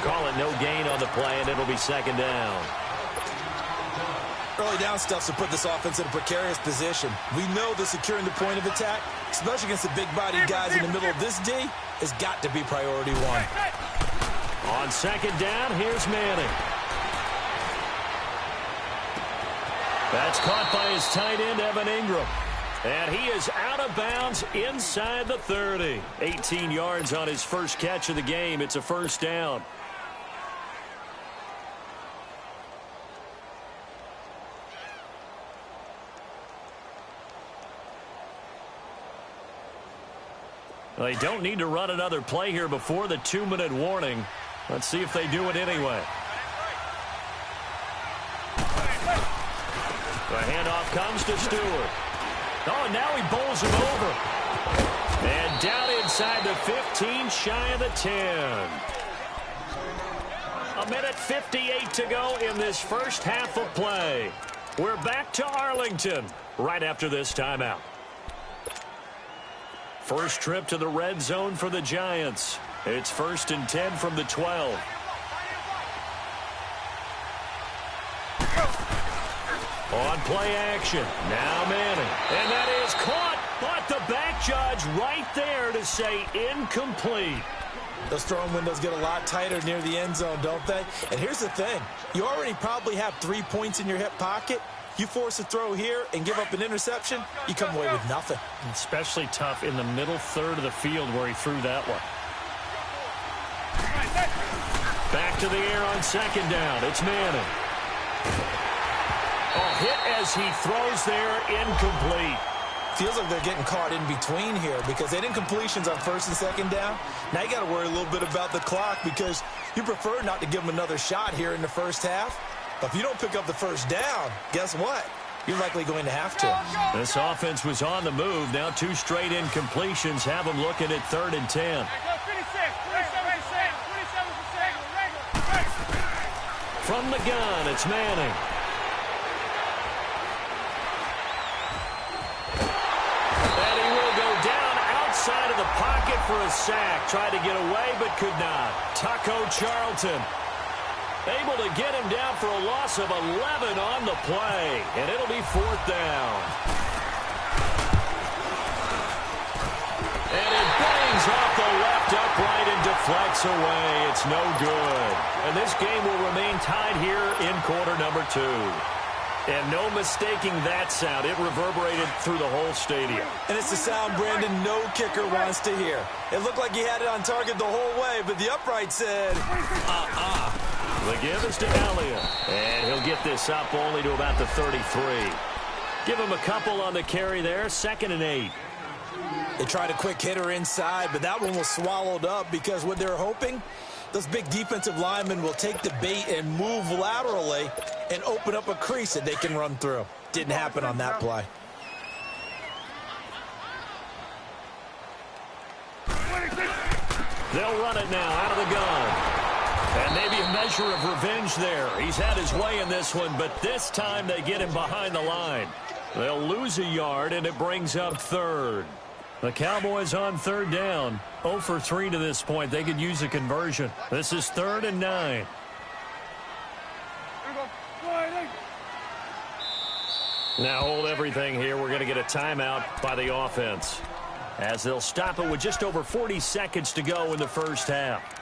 call it no gain on the play, and it'll be second down. Early down stuff to put this offense in a precarious position. We know that securing the point of attack, especially against the big-bodied guys in the middle of this D, has got to be priority one. On second down, here's Manning. That's caught by his tight end, Evan Ingram. And he is out of bounds inside the 30. 18 yards on his first catch of the game. It's a first down. They don't need to run another play here before the 2-minute warning. Let's see if they do it anyway. The handoff comes to Stewart. Oh, and now he bowls him over. And down inside the 15, shy of the 10. A minute 58 to go in this first half of play. We're back to Arlington right after this timeout. First trip to the red zone for the Giants. It's 1st and 10 from the 12. On play action. Now Manning. And that is caught. But the back judge right there to say incomplete. Those throwing windows get a lot tighter near the end zone, don't they? And here's the thing. You already probably have 3 points in your hip pocket. You force a throw here and give up an interception, you come away with nothing. Especially tough in the middle third of the field where he threw that one. Back to the air on second down. It's Manning. Oh, hit as he throws there, incomplete. Feels like they're getting caught in between here because they didn't completions on 1st and 2nd down. Now you got to worry a little bit about the clock because you prefer not to give them another shot here in the first half. But if you don't pick up the first down, guess what? You're likely going to have to. This offense was on the move. Now 2 straight incompletions have them looking at 3rd and 10. From the gun, it's Manning. And he will go down outside of the pocket for a sack. Tried to get away, but could not. Taco Charlton able to get him down for a loss of 11 on the play. And it'll be 4th down. And it bangs off the left upright and deflects away. It's no good. And this game will remain tied here in quarter number 2. And no mistaking that sound. It reverberated through the whole stadium. And it's the sound, Brandon, no kicker wants to hear. It looked like he had it on target the whole way, but the upright said, The give is to Elliott. And he'll get this up only to about the 33. Give him a couple on the carry there. 2nd and 8. They tried a quick hitter inside, but that one was swallowed up because what they're hoping, those big defensive linemen will take the bait and move laterally and open up a crease that they can run through. Didn't happen on that play. They'll run it now out of the gun. And maybe a measure of revenge there. He's had his way in this one, but this time they get him behind the line. They'll lose a yard, and it brings up 3rd. The Cowboys on 3rd down. 0 for 3 to this point. They could use a conversion. This is 3rd and 9. Now hold everything here. We're going to get a timeout by the offense, as they'll stop it with just over 40 seconds to go in the first half.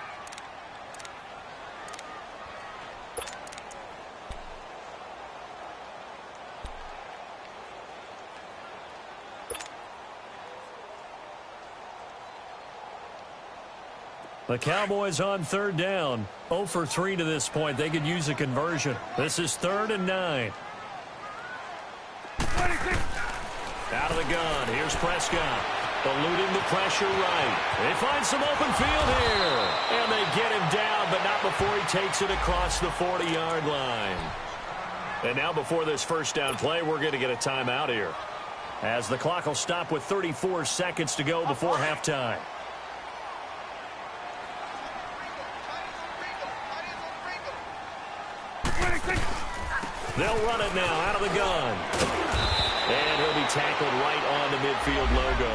The Cowboys on 3rd down. 0 for 3 to this point. They could use a conversion. This is 3rd and 9. Out of the gun. Here's Prescott. Eluding the pressure right. They find some open field here. And they get him down, but not before he takes it across the 40-yard line. And now before this first down play, we're going to get a timeout here, as the clock will stop with 34 seconds to go before halftime. They'll run it now out of the gun. And he'll be tackled right on the midfield logo.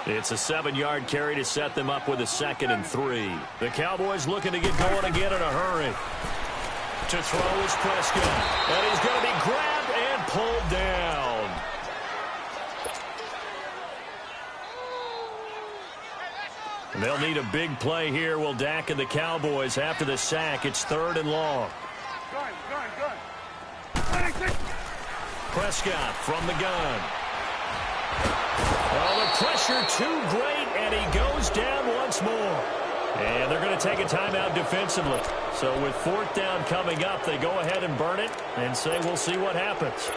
It's a 7-yard carry to set them up with a 2nd and 3. The Cowboys looking to get going again in a hurry. To throw is Prescott. And he's going to be grabbed and pulled down. And they'll need a big play here. Will Dak and the Cowboys after the sack. It's 3rd and long. Prescott from the gun. Oh, the pressure too great, and he goes down once more. And they're going to take a timeout defensively. So with 4th down coming up, they go ahead and burn it and say we'll see what happens.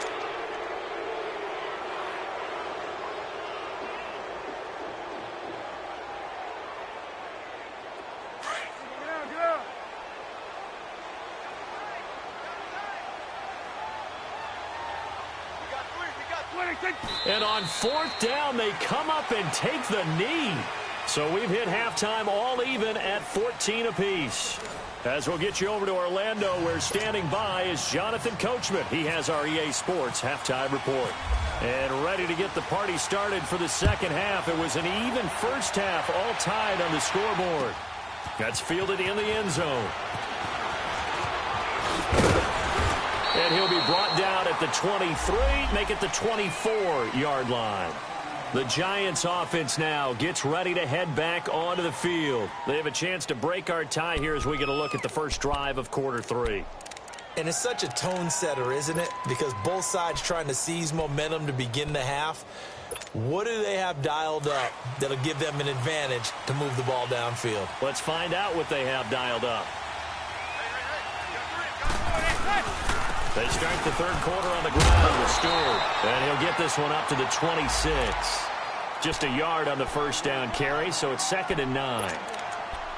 And on 4th down, they come up and take the knee. So we've hit halftime all even at 14 apiece. As we'll get you over to Orlando, where standing by is Jonathan Coachman. He has our EA Sports halftime report. And ready to get the party started for the second half. It was an even first half, all tied on the scoreboard. That's fielded in the end zone. And he'll be brought down at the 23, make it the 24-yard line. The Giants offense now gets ready to head back onto the field. They have a chance to break our tie here as we get a look at the first drive of quarter 3. And it's such a tone setter, isn't it? Because both sides trying to seize momentum to begin the half. What do they have dialed up that'll give them an advantage to move the ball downfield? Let's find out what they have dialed up. They start the third quarter on the ground with Stewart. And he'll get this one up to the 26. Just a yard on the first down carry, so it's 2nd and 9.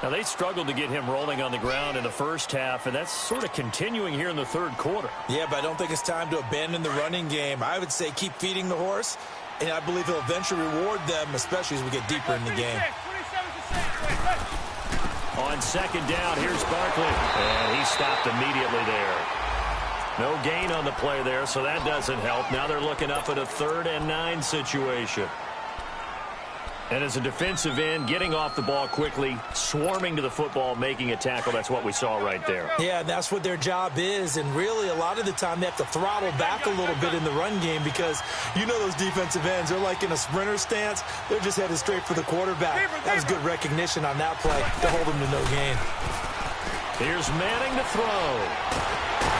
Now, they struggled to get him rolling on the ground in the first half, and that's sort of continuing here in the third quarter. Yeah, but I don't think it's time to abandon the running game. I would say keep feeding the horse, and I believe he'll eventually reward them, especially as we get deeper in the game. On 2nd down, here's Barkley. And he stopped immediately there. No gain on the play there, so that doesn't help. Now they're looking up at a 3rd and 9 situation. And as a defensive end, getting off the ball quickly, swarming to the football, making a tackle, that's what we saw right there. Yeah, that's what their job is, and really a lot of the time they have to throttle back a little bit in the run game because you know those defensive ends, they're like in a sprinter stance. They're just headed straight for the quarterback. That was good recognition on that play to hold them to no gain. Here's Manning to throw.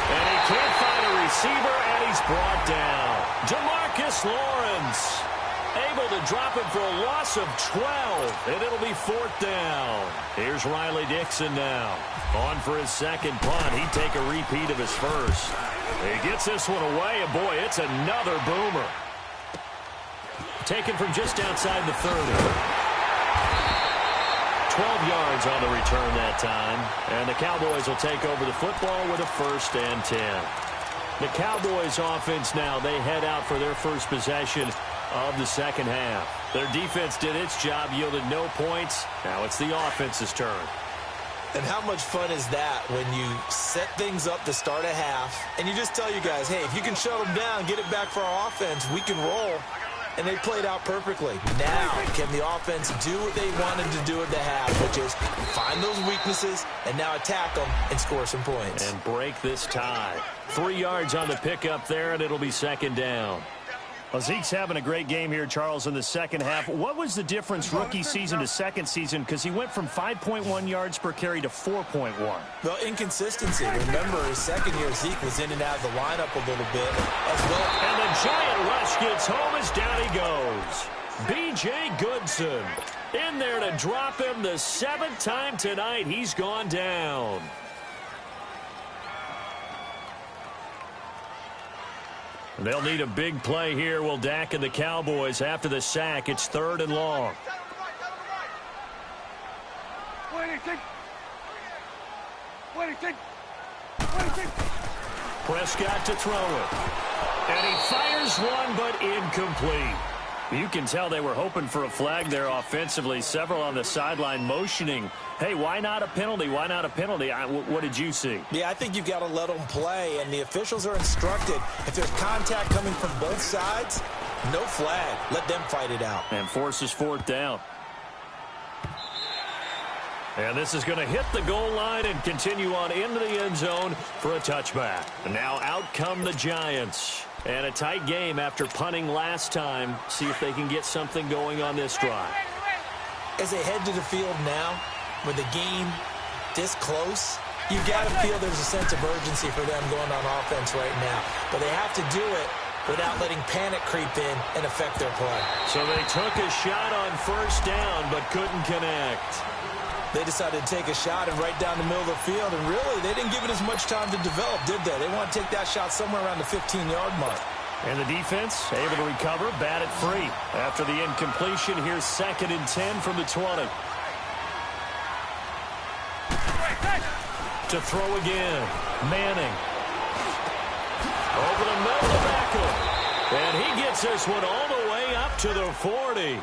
And he can't find a receiver, and he's brought down. Demarcus Lawrence able to drop him for a loss of 12, and it'll be 4th down. Here's Riley Dixon now. On for his second punt. He'd take a repeat of his first. He gets this one away, and boy, it's another boomer. Taken from just outside the 30. 12 yards on the return that time. And the Cowboys will take over the football with a 1st and 10. The Cowboys offense now, they head out for their first possession of the second half. Their defense did its job, yielded no points. Now it's the offense's turn. And how much fun is that when you set things up to start a half and you just tell you guys, hey, if you can shut them down, get it back for our offense, we can roll. And they played out perfectly. Now, can the offense do what they wanted to do at the half, which is find those weaknesses and now attack them and score some points. And break this tie. 3 yards on the pickup there, and it'll be 2nd down. Well, Zeke's having a great game here, Charles, in the second half. What was the difference rookie season to second season? Because he went from 5.1 yards per carry to 4.1. Well, inconsistency. Remember, his second year, Zeke was in and out of the lineup a little bit as well. And the giant rush gets home as down he goes. B.J. Goodson in there to drop him the 7th time tonight. He's gone down. They'll need a big play here. Will Dak and the Cowboys after the sack. It's 3rd and long. Prescott to throw it. And he fires one, but incomplete. You can tell they were hoping for a flag there offensively. Several on the sideline motioning, hey, why not a penalty? Why not a penalty? What did you see? Yeah, I think you've got to let them play, and the officials are instructed. If there's contact coming from both sides, No flag. Let them fight it out. And forces fourth down. And this is going to hit the goal line and continue on into the end zone for a touchback. And now out come the Giants. And a tight game after punting last time. See if they can get something going on this drive. As they head to the field now, with the game this close, you've got to feel there's a sense of urgency for them going on offense right now. But they have to do it without letting panic creep in and affect their play. So they took a shot on first down but couldn't connect. They decided to take a shot and right down the middle of the field, and really, they didn't give it as much time to develop, did they? They want to take that shot somewhere around the 15-yard mark. And the defense able to recover, bat it free. After the incompletion, here's 2nd and 10 from the 20. To throw again, Manning. Over the middle of the backfield. And he gets this one all the way up to the 40.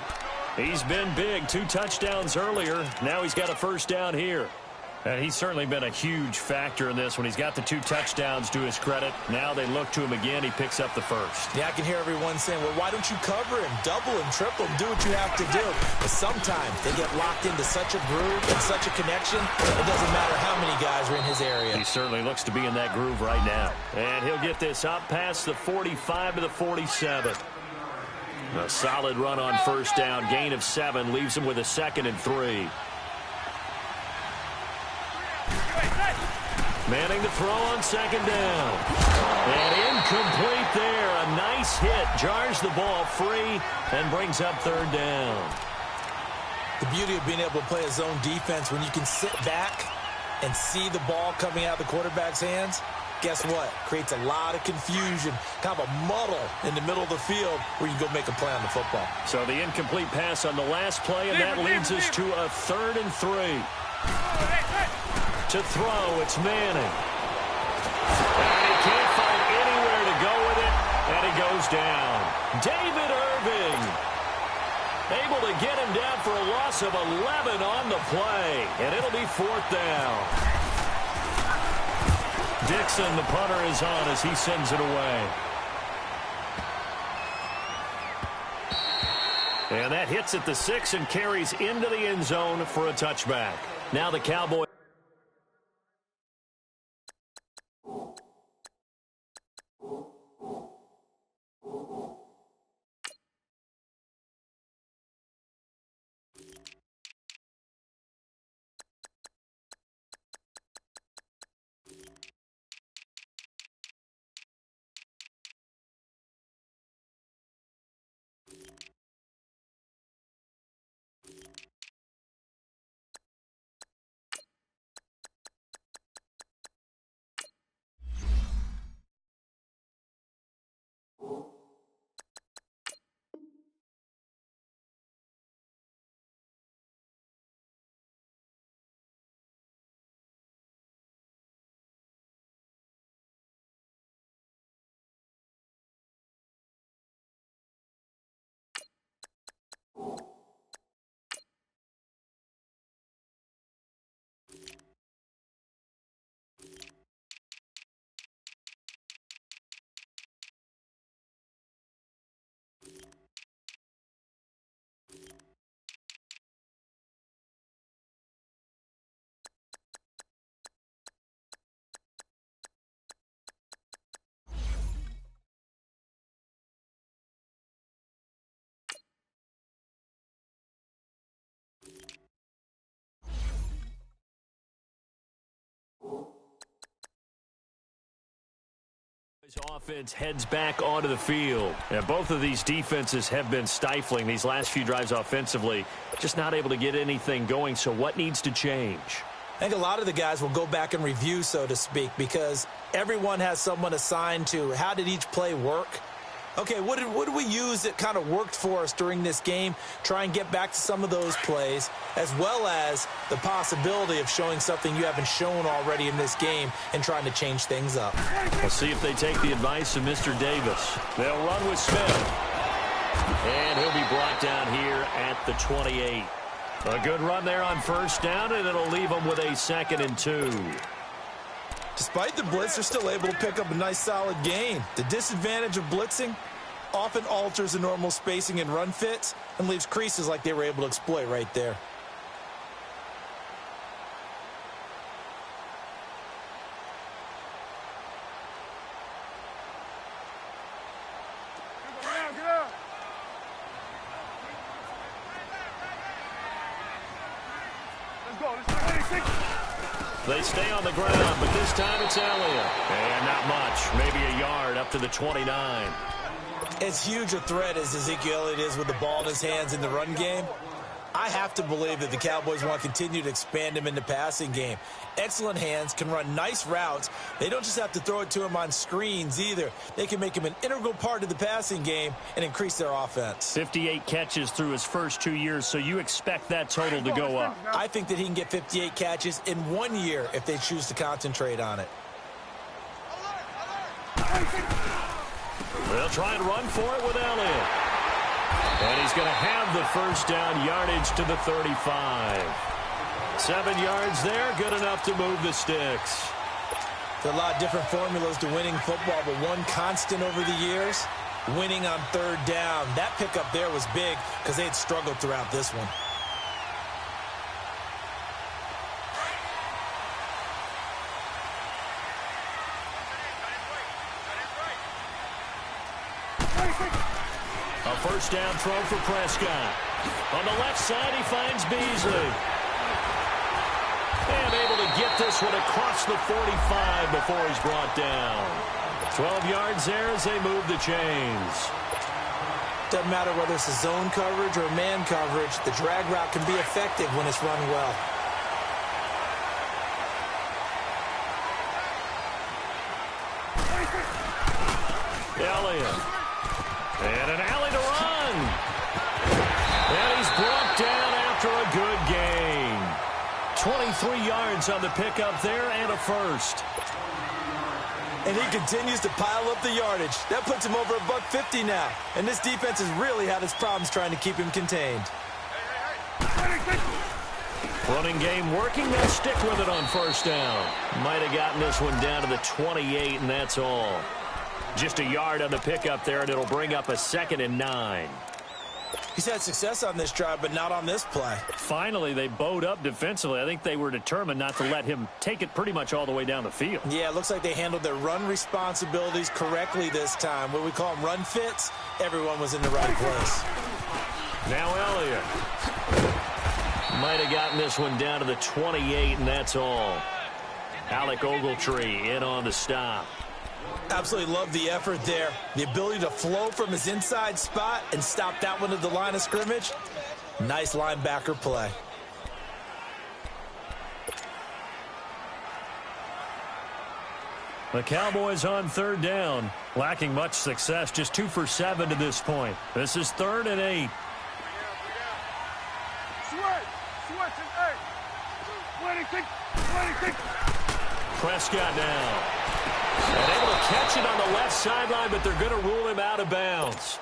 He's been big, 2 touchdowns earlier. Now he's got a first down here. And he's certainly been a huge factor in this when he's got the 2 touchdowns to his credit. Now they look to him again. He picks up the first. Yeah, I can hear everyone saying, well, why don't you cover him, double him, triple him, do what you have to do. But sometimes they get locked into such a groove and such a connection, it doesn't matter how many guys are in his area. He certainly looks to be in that groove right now. And he'll get this up past the 45 to the 47. A solid run on first down. Gain of 7 leaves him with a 2nd and 3. Manning to throw on 2nd down. And incomplete there. A nice hit. Jars the ball free and brings up 3rd down. The beauty of being able to play a zone defense when you can sit back and see the ball coming out of the quarterback's hands, guess what? Creates a lot of confusion, kind of a muddle in the middle of the field where you can go make a play on the football. So the incomplete pass on the last play, and that leads us to a 3rd and 3. To throw, it's Manning. And he can't find anywhere to go with it, and he goes down. David Irving able to get him down for a loss of 11 on the play, and it'll be 4th down. Dixon, the punter, is on as he sends it away. And that hits at the 6 and carries into the end zone for a touchback. Now the Cowboys. Offense heads back onto the field. And both of these defenses have been stifling these last few drives offensively. Just not able to get anything going. So what needs to change? I think a lot of the guys will go back and review, so to speak, because everyone has someone assigned to how did each play work. Okay, what did we use that kind of worked for us during this game? Try and get back to some of those plays, as well as the possibility of showing something you haven't shown already in this game and trying to change things up. We'll see if they take the advice of Mr. Davis. They'll run with Smith. And he'll be brought down here at the 28. A good run there on first down, and it'll leave them with a 2nd and 2. Despite the blitz, they're still able to pick up a nice solid gain. The disadvantage of blitzing, often alters the normal spacing and run fits and leaves creases like they were able to exploit right there. They stay on the ground, but this time it's Elliott. And not much, maybe a yard up to the 29. As huge a threat as Ezekiel Elliott is with the ball in his hands in the run game, I have to believe that the Cowboys want to continue to expand him in the passing game. Excellent hands, can run nice routes. They don't just have to throw it to him on screens either. They can make him an integral part of the passing game and increase their offense. 58 catches through his first 2 years, so you expect that total to go up. I think that he can get 58 catches in 1 year if they choose to concentrate on it. They'll try and run for it with Elliott. And he's going to have the first down, yardage to the 35. 7 yards there, good enough to move the sticks. There are a lot of different formulas to winning football, but one constant over the years, winning on third down. That pickup there was big because they had struggled throughout this one. A first down throw for Prescott. On the left side, he finds Beasley. And able to get this one across the 45 before he's brought down. 12 yards there as they move the chains. Doesn't matter whether it's a zone coverage or man coverage, the drag route can be effective when it's run well. Elliott. And an alley to run. And he's brought down after a good gain. 23 yards on the pickup there and a first. And he continues to pile up the yardage. That puts him over $150 now. And this defense has really had its problems trying to keep him contained. Running game working. They'll stick with it on first down. Might have gotten this one down to the 28, and that's all. Just a yard on the pickup there, and it'll bring up a 2nd and 9. He's had success on this drive, but not on this play. Finally, they bowed up defensively. I think they were determined not to let him take it pretty much all the way down the field. Yeah, it looks like they handled their run responsibilities correctly this time. What we call them run fits, everyone was in the right place. Now Elliott. Might have gotten this one down to the 28, and that's all. Alec Ogletree in on the stop. Absolutely love the effort there. The ability to flow from his inside spot and stop that one at the line of scrimmage. Nice linebacker play. The Cowboys on third down. Lacking much success, just 2 for 7 to this point. This is 3rd and 8. Prescott now. And able to catch it on the left sideline, but they're going to rule him out of bounds.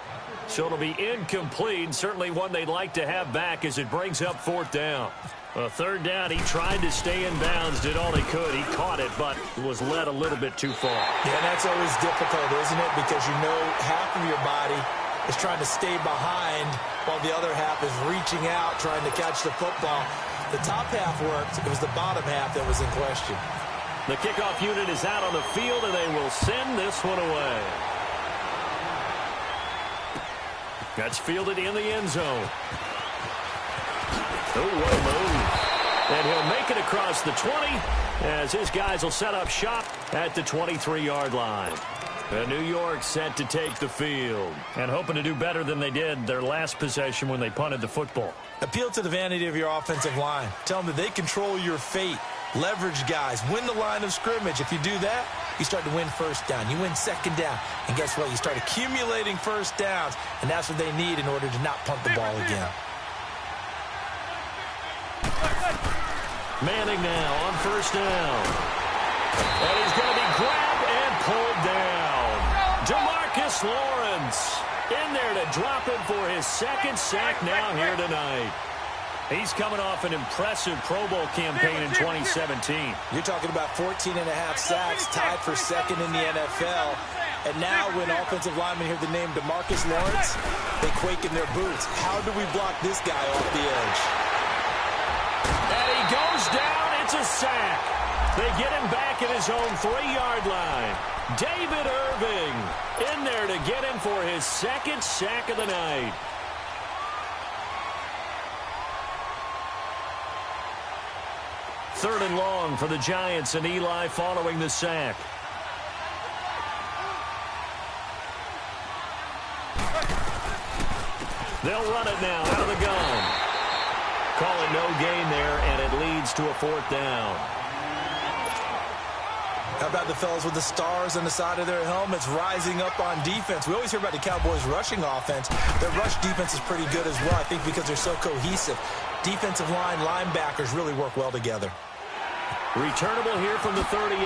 So it'll be incomplete, certainly one they'd like to have back as it brings up 4th down. A 3rd down, he tried to stay in bounds, did all he could. He caught it, but was led a little bit too far. Yeah, that's always difficult, isn't it? Because you know half of your body is trying to stay behind while the other half is reaching out, trying to catch the football. The top half worked. It was the bottom half that was in question. The kickoff unit is out on the field, and they will send this one away. That's fielded in the end zone. Oh, what a move. And he'll make it across the 20 as his guys will set up shop at the 23-yard line. And New York set to take the field and hoping to do better than they did their last possession when they punted the football. Appeal to the vanity of your offensive line. Tell them that they control your fate. Leverage guys. Win the line of scrimmage. If you do that, you start to win first down. You win second down. And guess what? You start accumulating first downs. And that's what they need in order to not punt the ball again. Manning now on first down. And he's going to be grabbed and pulled down. DeMarcus Lawrence in there to drop him for his 2nd sack now here tonight. He's coming off an impressive Pro Bowl campaign in 2017. You're talking about 14.5 sacks, tied for 2nd in the NFL. And now when offensive linemen hear the name DeMarcus Lawrence, they quake in their boots. How do we block this guy off the edge? And he goes down. It's a sack. They get him back at his own 3-yard line. David Irving in there to get him for his second sack of the night. Third and long for the Giants, and Eli following the sack. They'll run it now out of the gun. Call it no gain there, and it leads to a 4th down. How about the fellas with the stars on the side of their helmets rising up on defense? We always hear about the Cowboys' rushing offense. Their rush defense is pretty good as well, I think, because they're so cohesive. Defensive line, linebackers really work well together. Returnable here from the 38.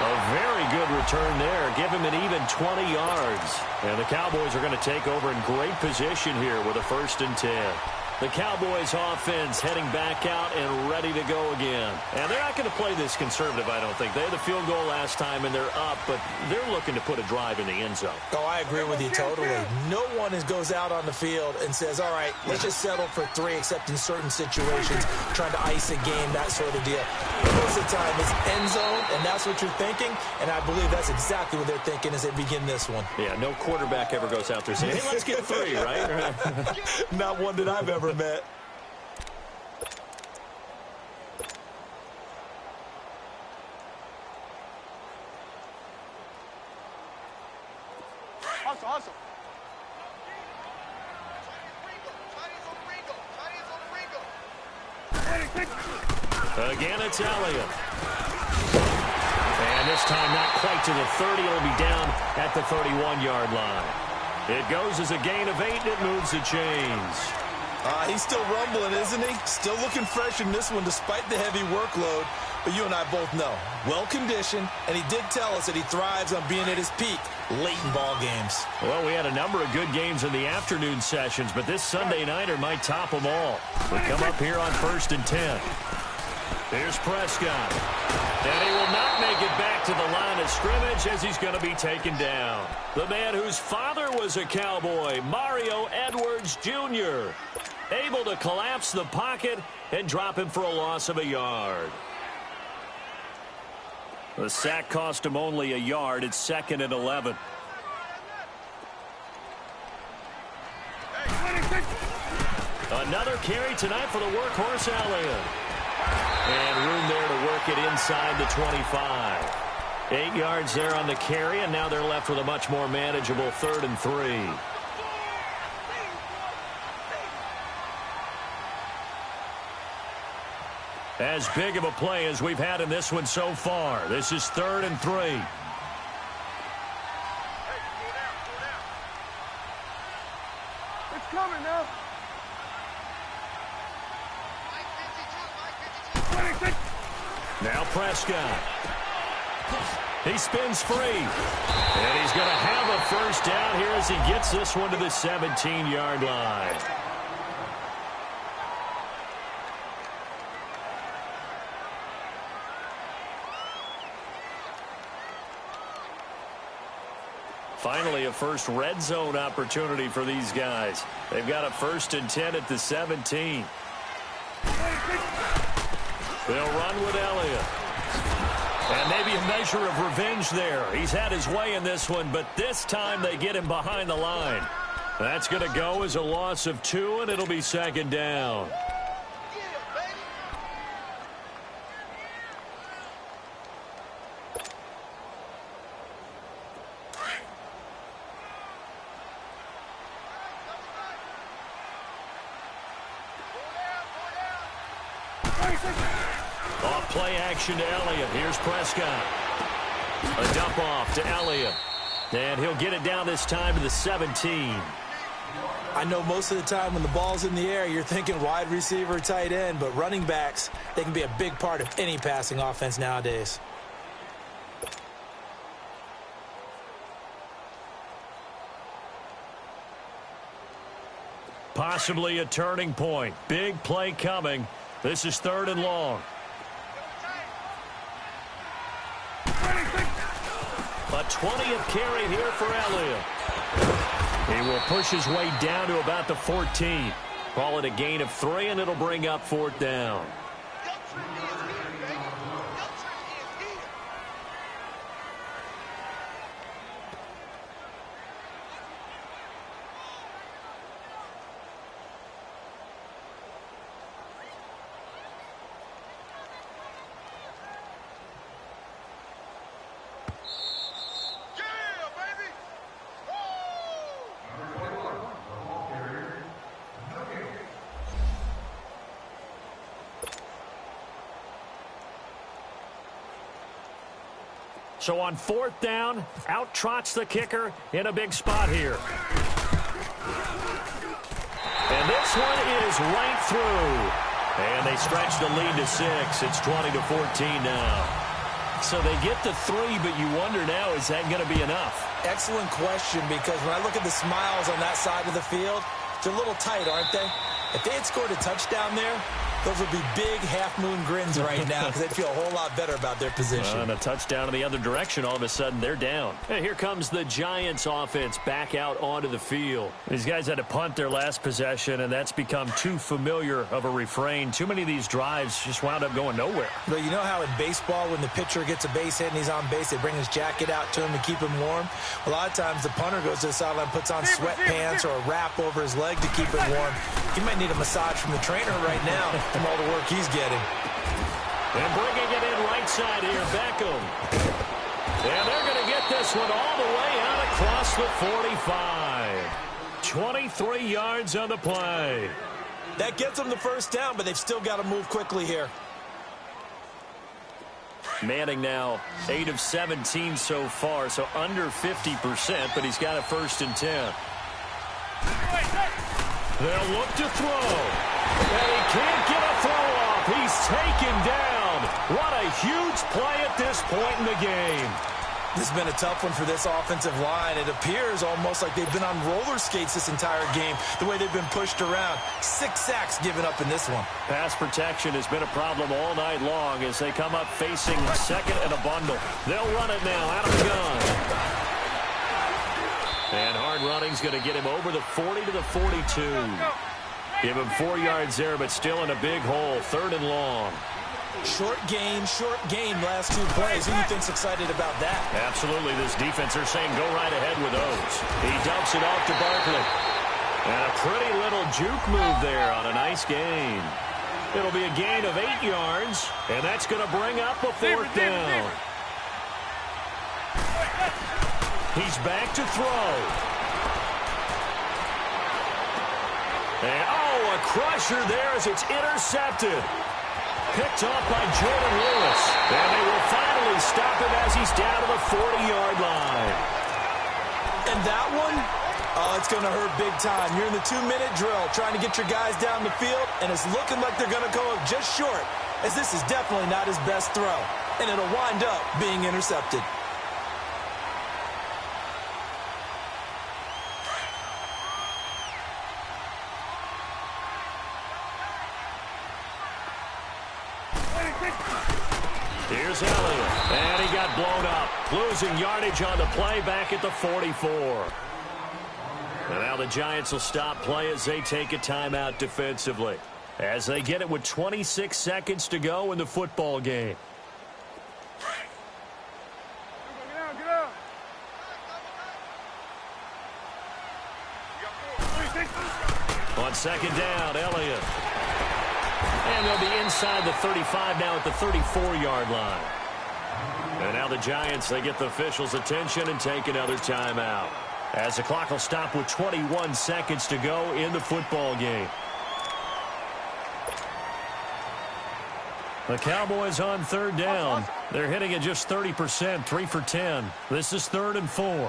A very good return there. Give him an even 20 yards. And the Cowboys are going to take over in great position here with a 1st and 10. The Cowboys offense heading back out and ready to go again. And they're not going to play this conservative, I don't think. They had the field goal last time, and they're up, but they're looking to put a drive in the end zone. Oh, I agree with you totally. No one goes out on the field and says, all right, let's just settle for 3, except in certain situations, trying to ice a game, that sort of deal. But most of the time, it's end zone, and that's what you're thinking, and I believe that's exactly what they're thinking as they begin this one. Yeah, no quarterback ever goes out there saying, hey, let's get 3, right? Not one that I've ever met. Awesome. Again, it's Elliott. And this time not quite to the 30. It'll be down at the 31-yard line. It goes as a gain of 8, and it moves the chains. He's still rumbling, isn't he? Still looking fresh in this one despite the heavy workload. But you and I both know, well-conditioned, and he did tell us that he thrives on being at his peak late in ball games. Well, we had a number of good games in the afternoon sessions, but this Sunday nighter might top them all. We come up here on 1st and 10. Here's Prescott. And he will not make it back to the line of scrimmage as he's going to be taken down. The man whose father was a Cowboy, Mario Edwards Jr., able to collapse the pocket and drop him for a loss of a yard. The sack cost him only a yard. It's 2nd and 11. Another carry tonight for the workhorse Elliott. And room there to work it inside the 25. 8 yards there on the carry, and now they're left with a much more manageable 3rd and 3. As big of a play as we've had in this one so far. This is 3rd and 3. It's coming now. Now Prescott. He spins free. And he's going to have a 1st down here as he gets this one to the 17-yard line. Finally, a first red zone opportunity for these guys. They've got a 1st and 10 at the 17. They'll run with Elliott. And maybe a measure of revenge there. He's had his way in this one, but this time they get him behind the line. That's going to go as a loss of 2, and it'll be 2nd down. Off play action to Elliott. Here's Prescott. A dump off to Elliott. And he'll get it down this time to the 17. I know most of the time when the ball's in the air, you're thinking wide receiver, tight end, but running backs, they can be a big part of any passing offense nowadays. Possibly a turning point. Big play coming. This is 3rd and long. A 20th carry here for Elliott. He will push his way down to about the 14. Call it a gain of 3, and it'll bring up 4th down. So on 4th down, out trots the kicker in a big spot here. And this one is right through. And they stretch the lead to 6. It's 20-14 now. So they get to 3, but you wonder now, is that going to be enough? Excellent question, because when I look at the smiles on that side of the field, they're a little tight, aren't they? If they had scored a touchdown there, those would be big half-moon grins right now because they'd feel a whole lot better about their position. And a touchdown in the other direction, all of a sudden they're down. And here comes the Giants offense back out onto the field. These guys had to punt their last possession, and that's become too familiar of a refrain. Too many of these drives just wound up going nowhere. But you know how in baseball, when the pitcher gets a base hit and he's on base, they bring his jacket out to him to keep him warm? A lot of times the punter goes to the sideline, puts on sweatpants or a wrap over his leg to keep it warm. He might need a massage from the trainer right now from all the work he's getting. And bringing it in right side here, Beckham. And they're going to get this one all the way out across the 45. 23 yards on the play. That gets them the 1st down, but they've still got to move quickly here. Manning now 8 of 17 so far, so under 50%, but he's got a 1st and 10. They'll look to throw. And he can't get a throw off. He's taken down. What a huge play at this point in the game. This has been a tough one for this offensive line. It appears almost like they've been on roller skates this entire game, the way they've been pushed around. 6 sacks given up in this one. Pass protection has been a problem all night long as they come up facing 2nd and a bundle. They'll run it now out of the gun. And hard running's going to get him over the 40 to the 42. Give him 4 yards there, but still in a big hole. 3rd and long. Short game last 2 plays. Who do you think's excited about that? Absolutely. This defense, they're saying go right ahead with those. He dumps it off to Barkley. And a pretty little juke move there on a nice gain. It'll be a gain of 8 yards, and that's going to bring up a 4th down. He's back to throw. And, a crusher there as it's intercepted. Picked off by Jordan Lewis. And they will finally stop him as he's down to the 40-yard line. And that one, it's going to hurt big time. You're in the 2-minute drill trying to get your guys down the field, and it's looking like they're going to go up just short, as this is definitely not his best throw. And it'll wind up being intercepted. Here's Elliott, and he got blown up. Losing yardage on the play back at the 44. And now the Giants will stop play as they take a timeout defensively. As they get it with 26 seconds to go in the football game. Get out. On 2nd down, Elliott. And they'll be inside the 35 now at the 34-yard line. And now the Giants, they get the officials' attention and take another timeout. As the clock will stop with 21 seconds to go in the football game. The Cowboys on 3rd down. They're hitting at just 30%, 3 for 10. This is 3rd and 4. Here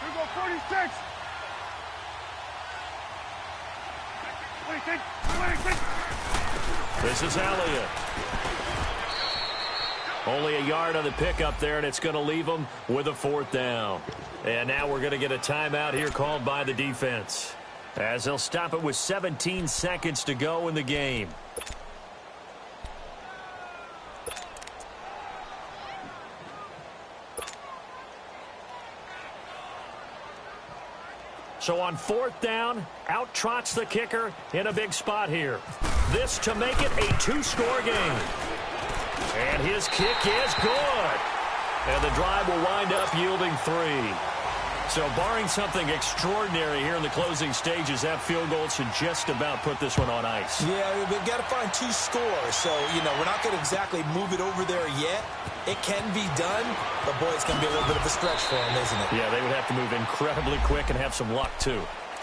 we go, 46. 26. This is Elliott. Only a yard on the pickup there, and it's going to leave them with a 4th down. And now we're going to get a timeout here called by the defense, as they'll stop it with 17 seconds to go in the game. So on 4th down, out trots the kicker in a big spot here. This to make it a 2-score game. And his kick is good. And the drive will wind up yielding 3. So barring something extraordinary here in the closing stages, that field goal should just about put this one on ice. Yeah, we've got to find 2 scores. So, we're not going to exactly move it over there yet. It can be done, but, boy, it's going to be a little bit of a stretch for them, isn't it? Yeah, they would have to move incredibly quick and have some luck, too.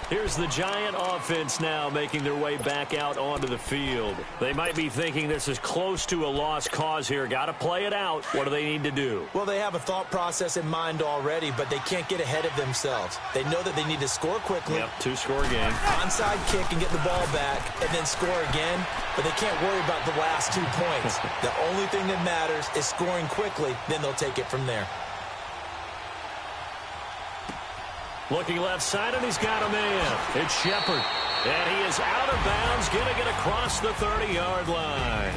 Here's the Giant offense now making their way back out onto the field. They might be thinking this is close to a lost cause here. Got to play it out. What do they need to do? Well, they have a thought process in mind already, but they can't get ahead of themselves. They know that they need to score quickly. Yep, 2-score game. Onside kick and get the ball back and then score again, but they can't worry about the last 2 points. The only thing that matters is scoring quickly, then they'll take it from there. Looking left side, and he's got a man. It's Shepard. And he is out of bounds, going to get across the 30-yard line.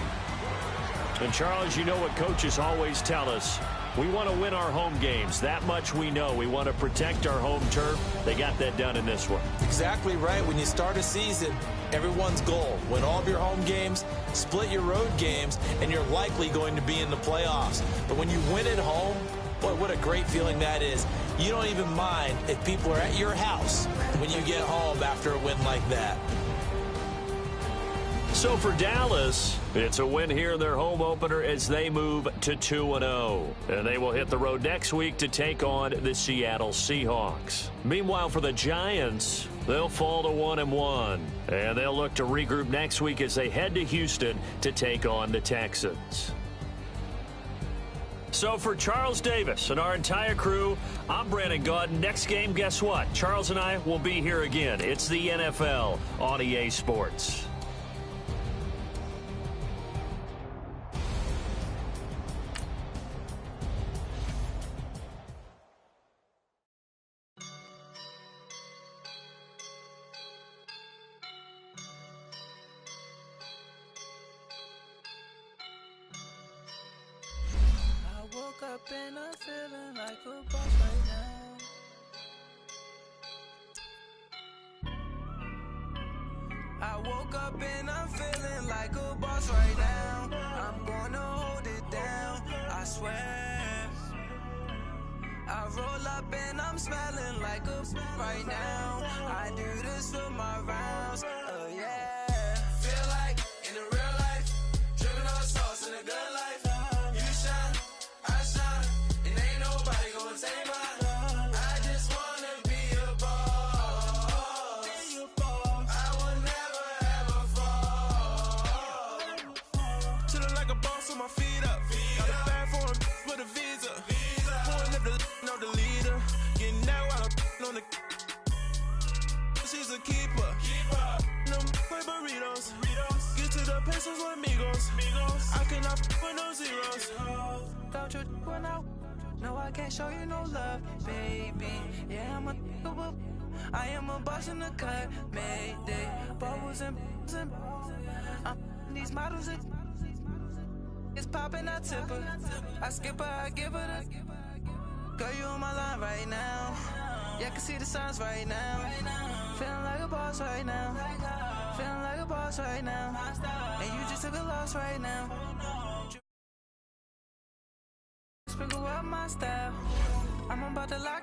And, Charles, you know what coaches always tell us. We want to win our home games. That much we know. We want to protect our home turf. They got that done in this one. Exactly right. When you start a season, everyone's goal, win all of your home games, split your road games, and you're likely going to be in the playoffs. But when you win at home, boy, what a great feeling that is. You don't even mind if people are at your house when you get home after a win like that. So for Dallas, it's a win here in their home opener as they move to 2-0. And they will hit the road next week to take on the Seattle Seahawks. Meanwhile, for the Giants, they'll fall to 1-1. And they'll look to regroup next week as they head to Houston to take on the Texans. So for Charles Davis and our entire crew, I'm Brandon Gaudin. Next game, guess what? Charles and I will be here again. It's the NFL on EA Sports. Up and I'm feeling like a boss right now. I woke up and I'm feeling like a boss right now. I'm gonna hold it down, I swear. I roll up and I'm smelling like a right now. I do this for my rounds, oh yeah. Feel like in the real life, dripping on sauce in a good life. You shine, I shine, and ain't nobody gonna take mine. I just wanna be a boss. I will never ever fall. Chillin' like a boss with my feet up. Got a bag for him with a visa. Pulling up the know the leader. Getting that while I'm on the. She's a keeper. Them play burritos. Get to the pesos with amigos. I cannot with no zeros. Don't you run out? No, I can't show you no love, baby. Yeah, I am a boss in the cut. Mayday. Bubbles and these models are. It's popping, I tip her. I skip her, I give her the. Girl, you on my line right now. Yeah, I can see the signs right now. Feeling like a boss right now. Feeling like a boss right now. And you just took a loss right now. Sprinkle up my style. I'm about to lock